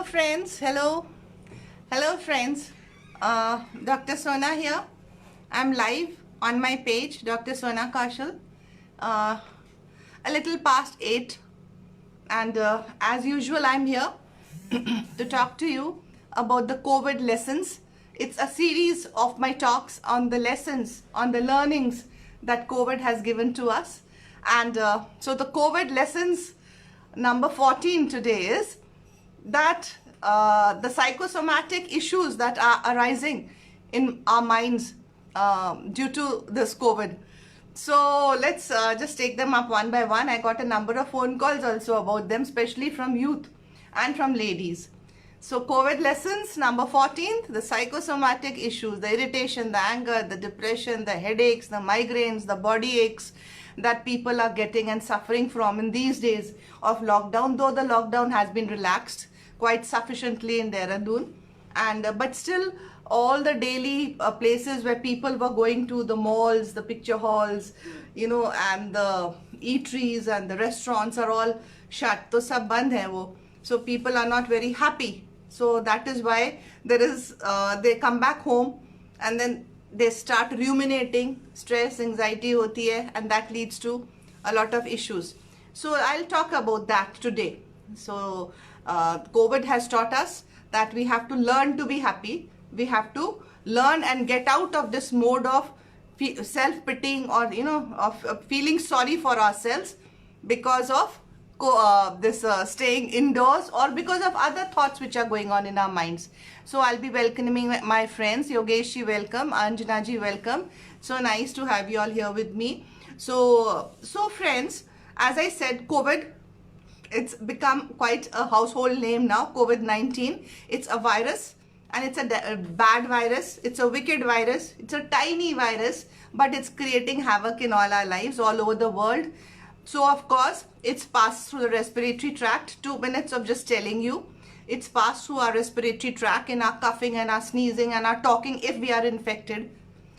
Hello friends, hello friends. Dr. Sona here. I'm live on my page, Dr. Sona Kaushal. A little past 8, and as usual, I'm here to talk to you about the COVID lessons. It's a series of my talks on the lessons, on the learnings that COVID has given to us. And so the COVID lessons number 14 today is that the psychosomatic issues that are arising in our minds due to this COVID. So let's just take them up one by one. I got a number of phone calls also about them, especially from youth and from ladies. So COVID lessons number 14, the psychosomatic issues, the irritation, the anger, the depression, the headaches, the migraines, the body aches that people are getting and suffering from in these days of lockdown, though the lockdown has been relaxed quite sufficiently in Dehradun, and but still all the daily places where people were going to, the malls, the picture halls, and the eateries and the restaurants are all shut. To sab band hai wo. So people are not very happy. So that is why they come back home and then they start ruminating, stress, anxiety hoti hai, and that leads to a lot of issues. So I'll talk about that today. So COVID has taught us that we have to learn to be happy. We have to learn and get out of this mode of self-pitying or of feeling sorry for ourselves because of this staying indoors or because of other thoughts which are going on in our minds. So I'll be welcoming my friends. Yogesh ji, welcome. Anjana ji, welcome. So nice to have you all here with me. So friends, as I said, COVID, it's become quite a household name now, COVID-19. It's a virus, and it's a bad virus. It's a wicked virus. It's a tiny virus, but it's creating havoc in all our lives all over the world. So of course, it's passed through the respiratory tract. 2 minutes of just telling you. It's passed through our respiratory tract in our coughing and our sneezing and our talking if we are infected.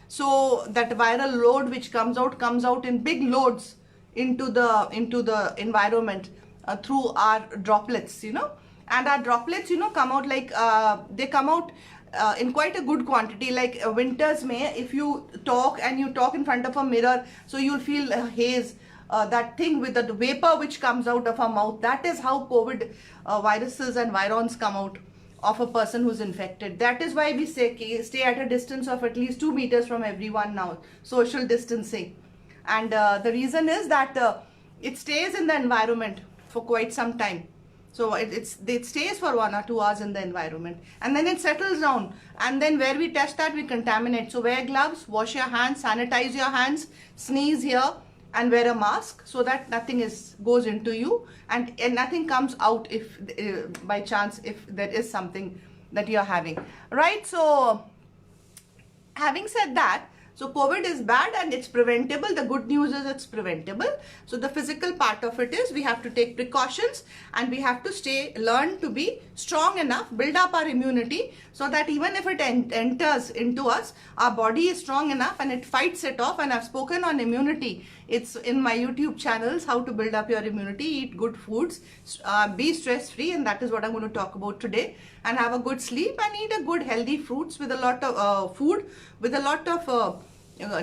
So that viral load which comes out in big loads into the environment through our droplets, and our droplets, come out like they come out in quite a good quantity. Like winters may, if you talk in front of a mirror, so you'll feel haze. That thing with the vapor which comes out of our mouth, that is how COVID viruses and virons come out of a person who's infected. That is why we stay at a distance of at least 2 meters from everyone now, social distancing. And the reason is that it stays in the environment for quite some time. So it stays for 1 or 2 hours in the environment, and then it settles down, and then where we touch that, we contaminate. So wear gloves, wash your hands, sanitize your hands, sneeze here, and wear a mask so that nothing goes into you, and nothing comes out if by chance if there is something that you're having, right? So having said that, so COVID is bad and it's preventable. The good news is it's preventable. So the physical part of it is we have to take precautions, and we have to learn to be strong enough, build up our immunity so that even if it enters into us, our body is strong enough and it fights it off. And I've spoken on immunity. It's in my YouTube channels, how to build up your immunity, eat good foods, be stress free, and that is what I'm going to talk about today. And have a good sleep and eat a good healthy fruits with a lot of food with a lot of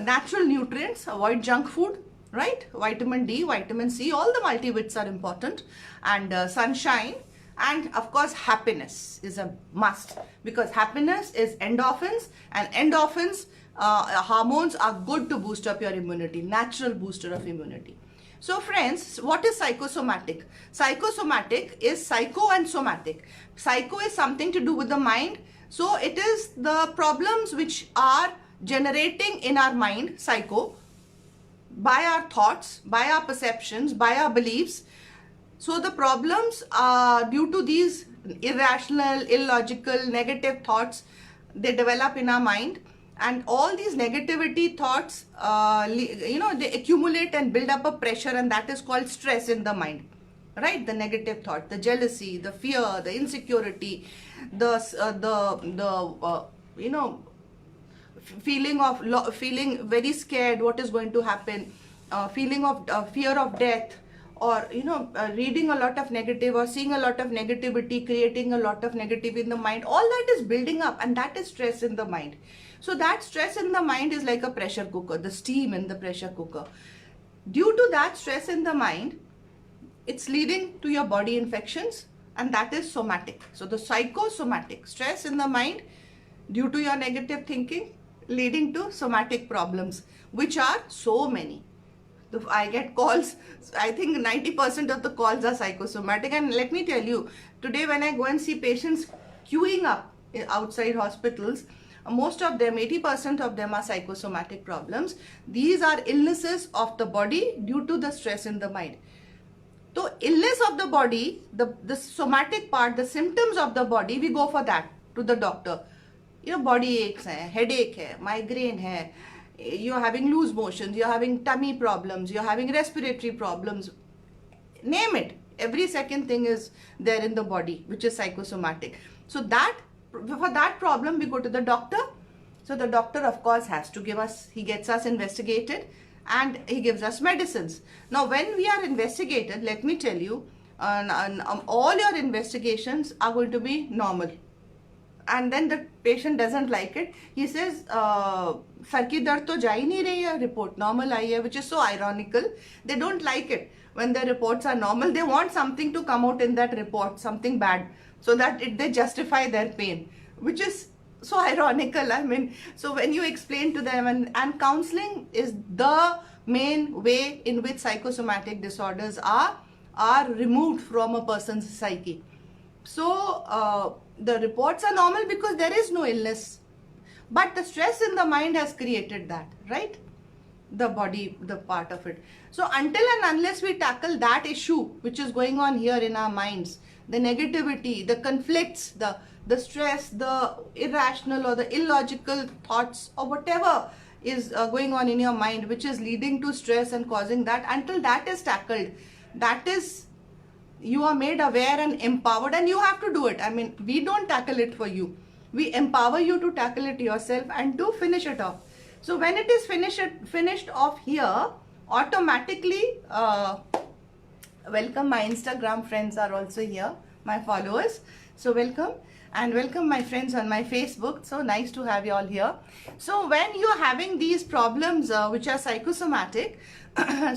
natural nutrients. Avoid junk food, right? Vitamin D, vitamin C, all the multivits are important, and sunshine, and of course happiness is a must, because happiness is endorphins, and endorphins hormones are good to boost up your immunity, natural booster of immunity. So friends, what is psychosomatic? Psychosomatic is psycho and somatic. Psycho is something to do with the mind. So it is the problems which are generating in our mind, psycho, by our thoughts, by our perceptions, by our beliefs. So the problems are due to these irrational, illogical, negative thoughts they develop in our mind. And all these negativity thoughts, they accumulate and build up a pressure, and that is called stress in the mind, right? The negative thought, the jealousy, the fear, the insecurity, feeling very scared what is going to happen, feeling of fear of death, or reading a lot of negative or seeing a lot of negativity, creating a lot of negative in the mind, all that is building up, and that is stress in the mind. So that stress in the mind is like a pressure cooker, the steam in the pressure cooker. Due to that stress in the mind, it's leading to your body infections, and that is somatic. So the psychosomatic, stress in the mind due to your negative thinking leading to somatic problems, which are so many. I get calls, I think 90% of the calls are psychosomatic. And let me tell you, today when I go and see patients queuing up outside hospitals, most of them, 80% of them are psychosomatic problems. These are illnesses of the body due to the stress in the mind. So illness of the body, the somatic part, the symptoms of the body, we go for that to the doctor. Body aches hai, headache hai, migraine hai, you're having loose motions, you're having tummy problems, you're having respiratory problems, name it. Every second thing is there in the body, which is psychosomatic. So for that problem, we go to the doctor. So the doctor, of course, has to he gets us investigated, and he gives us medicines. Now, when we are investigated, let me tell you, all your investigations are going to be normal. And then the patient doesn't like it. He says, sar ki dard to ja hi nahi rahi hai, report normal aayi hai, which is so ironical. They don't like it when the reports are normal. They want something to come out in that report, something bad, so that they justify their pain, which is so ironical. I mean, so when you explain to them, and counseling is the main way in which psychosomatic disorders are removed from a person's psyche. So the reports are normal because there is no illness, but the stress in the mind has created that, right? The body, the part of it. So until and unless we tackle that issue which is going on here in our minds, the negativity, the conflicts, the stress, the irrational or the illogical thoughts, or whatever is going on in your mind, which is leading to stress and causing that, until that is tackled, that is, you are made aware and empowered, and you have to do it. I mean, we don't tackle it for you. We empower you to tackle it yourself and to finish it off. So when it is finished off here, automatically, welcome, my Instagram friends are also here, my followers. So welcome, and welcome my friends on my Facebook. So nice to have you all here. So when you are having these problems which are psychosomatic, when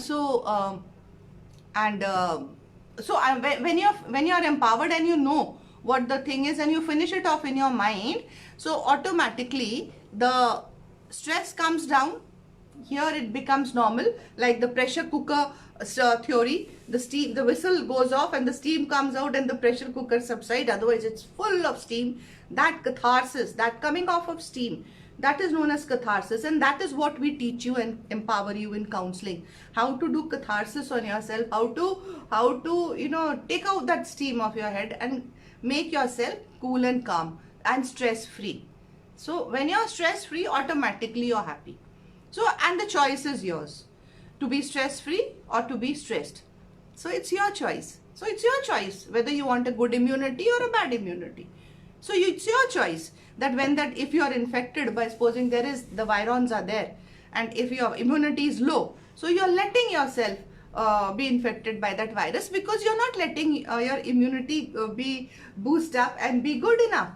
you're empowered and you know what the thing is and you finish it off in your mind, so automatically the stress comes down. Here it becomes normal, like the pressure cooker theory. The whistle goes off and the steam comes out and the pressure cooker subsides. Otherwise it's full of steam. That catharsis, that coming off of steam, that is known as catharsis, and that is what we teach you and empower you in counseling. How to do catharsis on yourself, how to take out that steam off your head and make yourself cool and calm and stress free. So when you're stress free, automatically you're happy. So, and the choice is yours, to be stress free or to be stressed. So it's your choice. So it's your choice whether you want a good immunity or a bad immunity. So it's your choice that if you are infected by, supposing the virons are there, and if your immunity is low, so you're letting yourself be infected by that virus, because you're not letting your immunity be boost up and be good enough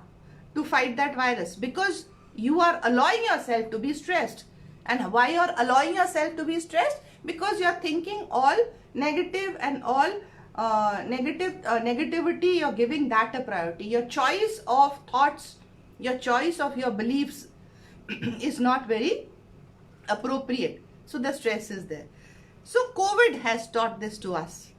to fight that virus, because you are allowing yourself to be stressed. And why you're allowing yourself to be stressed? Because you're thinking all negative and all negativity, you're giving that a priority. Your choice of thoughts, your choice of your beliefs is not very appropriate. So the stress is there. So COVID has taught this to us,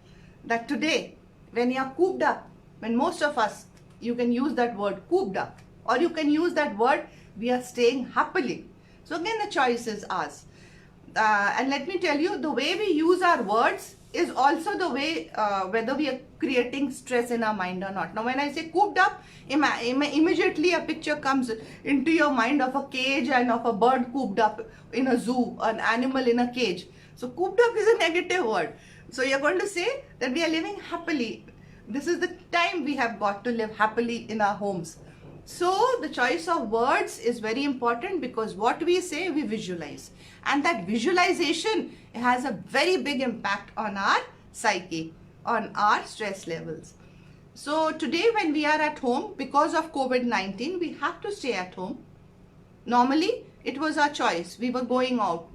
that today when you're cooped up, when most of us, you can use that word cooped up, or you can use that word we are staying happily. So again, the choice is ours. And let me tell you, the way we use our words is also the way whether we are creating stress in our mind or not. Now when I say cooped up, immediately a picture comes into your mind of a cage and of a bird cooped up in a zoo, an animal in a cage. So cooped up is a negative word. So you're going to say that we are living happily. This is the time we have got to live happily in our homes. So the choice of words is very important, because what we say, we visualize. And that visualization has a very big impact on our psyche, on our stress levels. So today when we are at home, because of COVID-19, we have to stay at home. Normally, it was our choice. We were going out.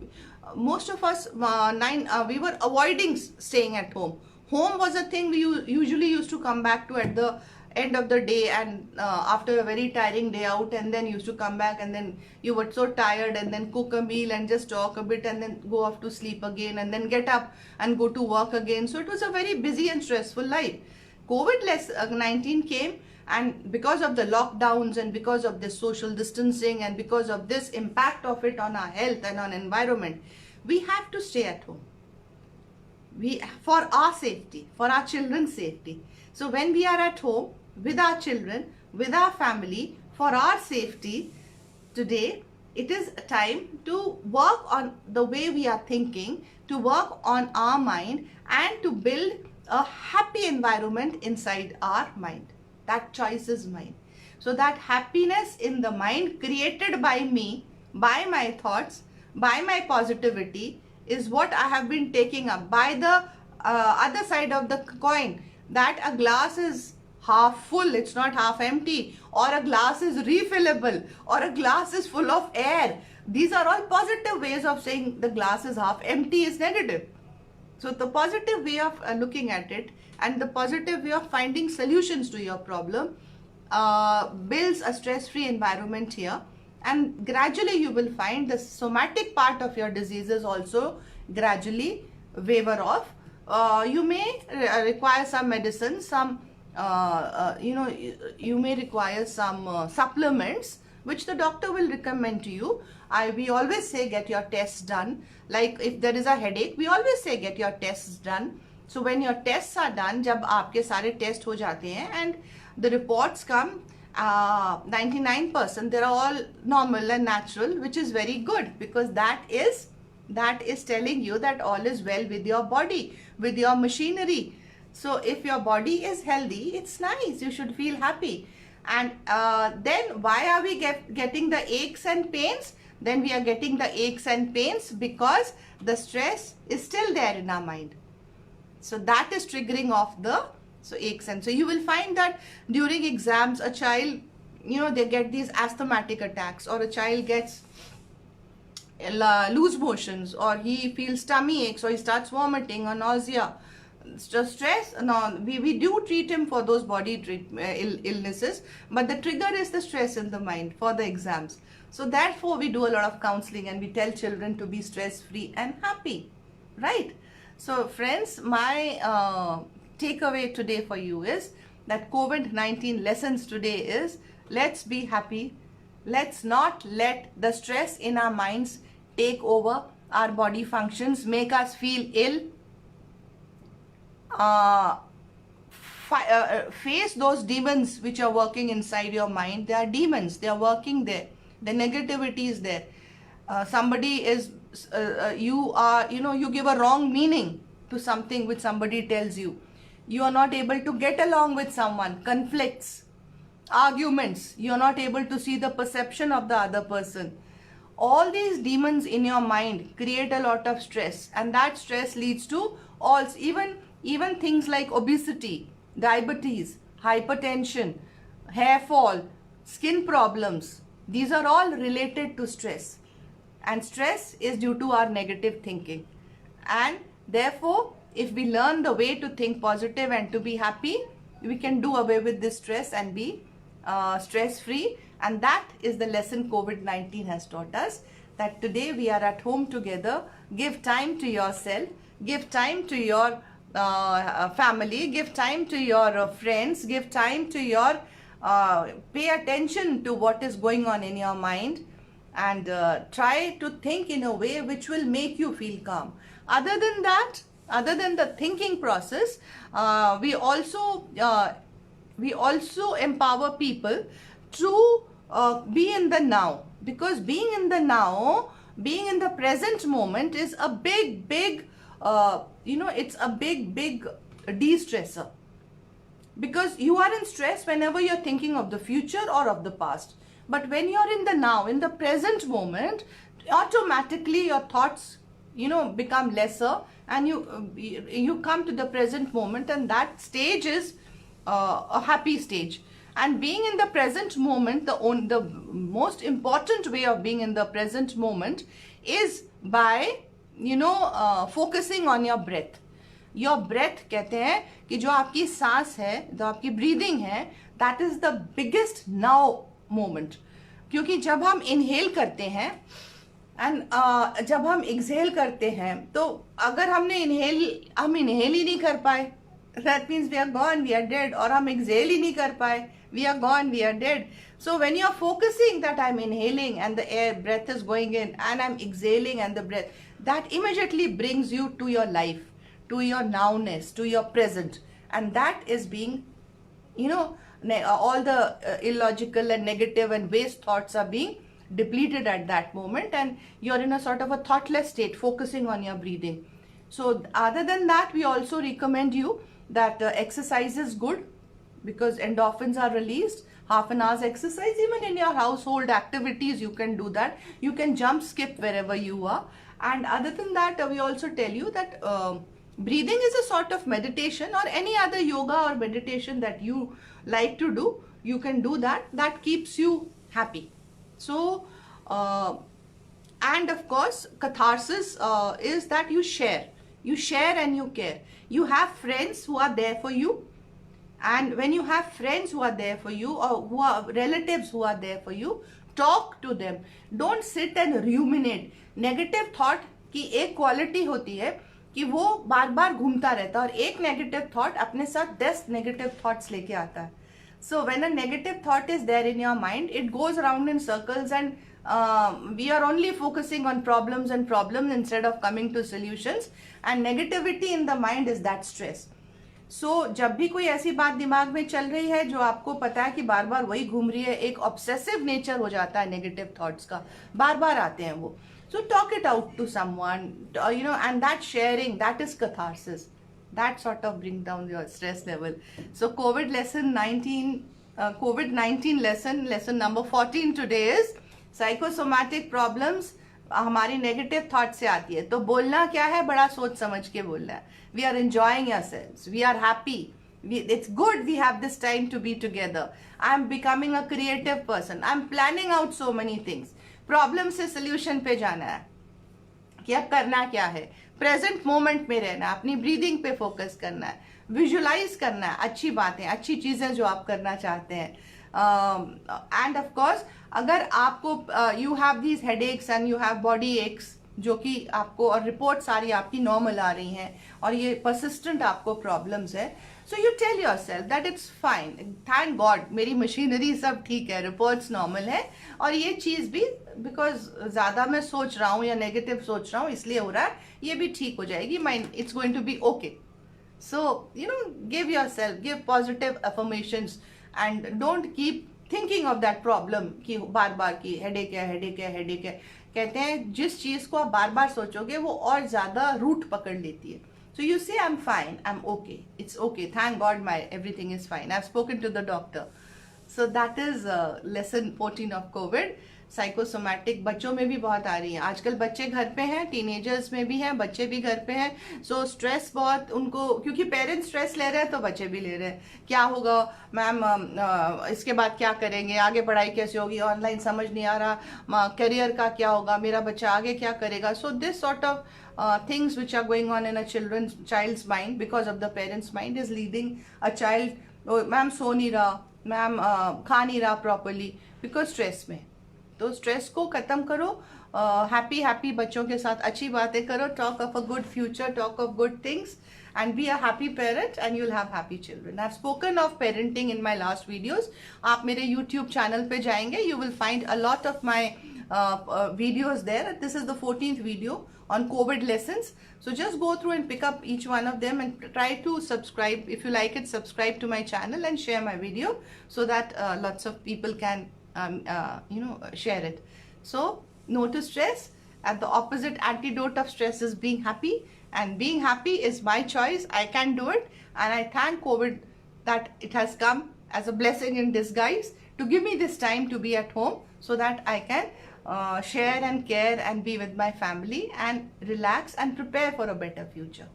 Most of us, we were avoiding staying at home. Home was a thing we usually used to come back to at the end of the day, and after a very tiring day out, and then used to come back, and then you were so tired, and then cook a meal and just talk a bit, and then go off to sleep again, and then get up and go to work again. So it was a very busy and stressful life. COVID-19 came, and because of the lockdowns and because of this social distancing and because of this impact of it on our health and on environment, we have to stay at home. For our safety, for our children's safety. So when we are at home with our children, with our family, for our safety, today it is time to work on the way we are thinking, to work on our mind, and to build a happy environment inside our mind. That choice is mine. So that happiness in the mind created by me, by my thoughts, by my positivity, is what I have been taking up. By the other side of the coin, that a glass is half full, it's not half empty, or a glass is refillable, or a glass is full of air. These are all positive ways of saying the glass is half empty is negative. So the positive way of looking at it and the positive way of finding solutions to your problem builds a stress-free environment here, and gradually you will find the somatic part of your diseases also gradually waver off. You may require some medicine, you may require some supplements which the doctor will recommend to you. We always say get your tests done. Like if there is a headache, we always say get your tests done. So when your tests are done, जब आपके सारे test हो जाते हैं and the reports come, 99% they are all normal and natural, which is very good, because that is telling you that all is well with your body, with your machinery. So if your body is healthy, it's nice, you should feel happy. And then why are we getting the aches and pains? Then we are getting the aches and pains because the stress is still there in our mind. So that is triggering off the aches. And so you will find that during exams, a child, they get these asthmatic attacks, or a child gets loose motions, or he feels tummy aches, or he starts vomiting or nausea. Stress, no, we do treat him for those body illnesses, but the trigger is the stress in the mind for the exams. So therefore we do a lot of counseling and we tell children to be stress free and happy, right? So friends, my takeaway today for you is that COVID-19 lessons today is, let's be happy. Let's not let the stress in our minds take over our body functions, make us feel ill. Face those demons which are working inside your mind. They are demons, they are working there. The negativity is there. Somebody is, you give a wrong meaning to something which somebody tells you. You are not able to get along with someone, conflicts, arguments. You are not able to see the perception of the other person. All these demons in your mind create a lot of stress, and that stress leads to even things like obesity, diabetes, hypertension, hair fall, skin problems. These are all related to stress, and stress is due to our negative thinking. And therefore, if we learn the way to think positive and to be happy, we can do away with this stress and be stress-free. And that is the lesson COVID-19 has taught us, that today we are at home together. Give time to yourself, give time to your family, give time to your friends, give time to your pay attention to what is going on in your mind, and try to think in a way which will make you feel calm. Other than that, other than the thinking process, we also empower people to be in the now, because being in the now, being in the present moment is a big it's a big de-stressor, because you are in stress whenever you're thinking of the future or of the past. But when you're in the now, in the present moment, automatically your thoughts become lesser, and you come to the present moment, and that stage is a happy stage. And being in the present moment, the most important way of being in the present moment is by focusing on your breath. Your breath, कहते हैं कि जो आपकी सांस है, जो आपकी breathing है, that is the biggest now moment. क्योंकि जब हम इनहेल करते हैं एंड जब हम एक्सहेल करते हैं, तो अगर हम इनहेल ही नहीं कर पाए, that means we are gone, we are dead. और हम एक्सहेल ही नहीं कर पाए, we are gone, we are dead. So when you are focusing that I'm inhaling and the air breath is going in, and I'm exhaling and the breath, that immediately brings you to your life, to your nowness, to your present. And that is being, all the illogical and negative and waste thoughts are being depleted at that moment, and you're in a sort of a thoughtless state, focusing on your breathing. So other than that, we also recommend you that exercise is good, because endorphins are released. Half an hour's exercise, even in your household activities, you can do that. You can jump, skip wherever you are. And other than that, we also tell you that breathing is a sort of meditation, or any other yoga or meditation that you like to do. You can do that. That keeps you happy. So, and of course, catharsis is that you share. You share and you care. You have friends who are there for you. And when you have friends who are there for you, or who are relatives who are there for you, talk to them. Don't sit and ruminate. Negative thought की एक quality होती है कि वो बार बार घूमता रहता है, और एक नेगेटिव थॉट अपने साथ 10 नेगेटिव थॉट्स लेके आता है. So when a negative thought is there in your mind, it goes around in circles, and we are only focusing on problems and problems instead of coming to solutions. And negativity in the mind is that stress. So जब भी कोई ऐसी बात दिमाग में चल रही है जो आपको पता है कि बार बार वही घूम रही है, एक ऑब्सेसिव नेचर हो जाता है नेगेटिव थॉट्स का, बार बार आते हैं वो. So talk it out to someone, and that sharing, that is catharsis. That sort of bring down your stress level. So COVID-19 lesson number 14 today is psychosomatic problems हमारी negative thought से आती है. तो बोलना क्या है, बड़ा सोच समझ के बोलना है. We are enjoying yourselves, we are happy, it's good we have this time to be together. I'm becoming a creative person. I'm planning out so many things. Problem से सोल्यूशन पे जाना है कि अब करना क्या है, प्रेजेंट मोमेंट में रहना, अपनी ब्रीदिंग पे फोकस करना है, विजुलाइज करना है अच्छी बातें, अच्छी चीजें जो आप करना चाहते हैं. एंड ऑफ कोर्स, अगर आपको you have these headaches and you have body aches, जो कि आपको, और रिपोर्ट सारी आपकी नॉर्मल आ रही हैं, और ये परसिस्टेंट आपको प्रॉब्लम्स है, so you tell yourself that it's fine, thank god मेरी मशीनरी सब ठीक है, रिपोर्ट्स नॉर्मल है, और ये चीज़ भी बिकॉज ज़्यादा मैं सोच रहा हूँ या नेगेटिव सोच रहा हूँ इसलिए हो रहा है, ये भी ठीक हो जाएगी, mind it's going to be okay. So give yourself, give positive affirmations, and don't keep thinking of that problem कि बार बार की हेडेक है, हेडेक है, हेडेक है. कहते हैं जिस चीज को आप बार बार सोचोगे वो और ज्यादा रूट पकड़ लेती है. So you say I am fine, I am okay, it's okay, thank god my everything is fine, I have spoken to the doctor. So that is lesson 14 of covid. Psychosomatic बच्चों में भी बहुत आ रही है आजकल, बच्चे घर पे हैं, टीनेजर्स में भी हैं, बच्चे भी घर पे हैं. सो स्ट्रेस बहुत उनको, क्योंकि पेरेंट्स स्ट्रेस ले रहे हैं तो बच्चे भी ले रहे हैं. क्या होगा मैम, इसके बाद क्या करेंगे, आगे पढ़ाई कैसे होगी, ऑनलाइन समझ नहीं आ रहा, करियर का क्या होगा, मेरा बच्चा आगे क्या करेगा. So this sort of things which are going on in a child's mind because of the parents' mind is leading a child, oh, ma'am so नहीं रहा, मैम खा नहीं रहा प्रॉपरली, बिकॉज स्ट्रेस में. तो स्ट्रेस को खत्म करो, हैप्पी बच्चों के साथ अच्छी बातें करो, talk of a good future, talk of good things, and be a happy parent and you'll have happy children. I've spoken of parenting in my last videos. आप मेरे YouTube channel पे जाएंगे, you will find a lot of my videos there. This is the 14th video on COVID lessons. So just go through and pick up each one of them and try to subscribe. If you like it, subscribe to my channel and share my video so that lots of people can share it. So no to stress. At the opposite antidote of stress is being happy, and being happy is my choice. I can do it, and I thank COVID that it has come as a blessing in disguise to give me this time to be at home so that I can share and care and be with my family and relax and prepare for a better future.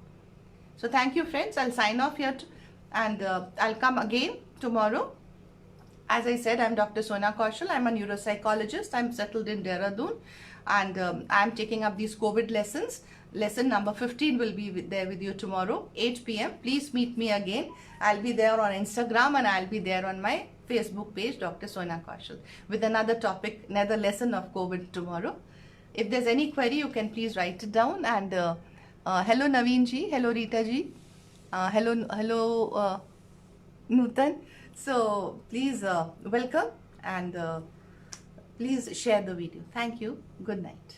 So thank you friends. I'll sign off here and I'll come again tomorrow. As I said, I'm Dr. Sona Kaushal. I'm a neuropsychologist. I'm settled in Dehradun and I'm taking up these COVID lessons. Lesson number 15 will be there with you tomorrow, 8 p.m. Please meet me again. I'll be there on Instagram and I'll be there on my Facebook page, Dr. Sona Kaushal, with another topic, another lesson of COVID tomorrow. If there's any query, you can please write it down. And hello Naveen ji, hello Rita ji, hello Nutan. So please welcome and please share the video. Thank you. Good night.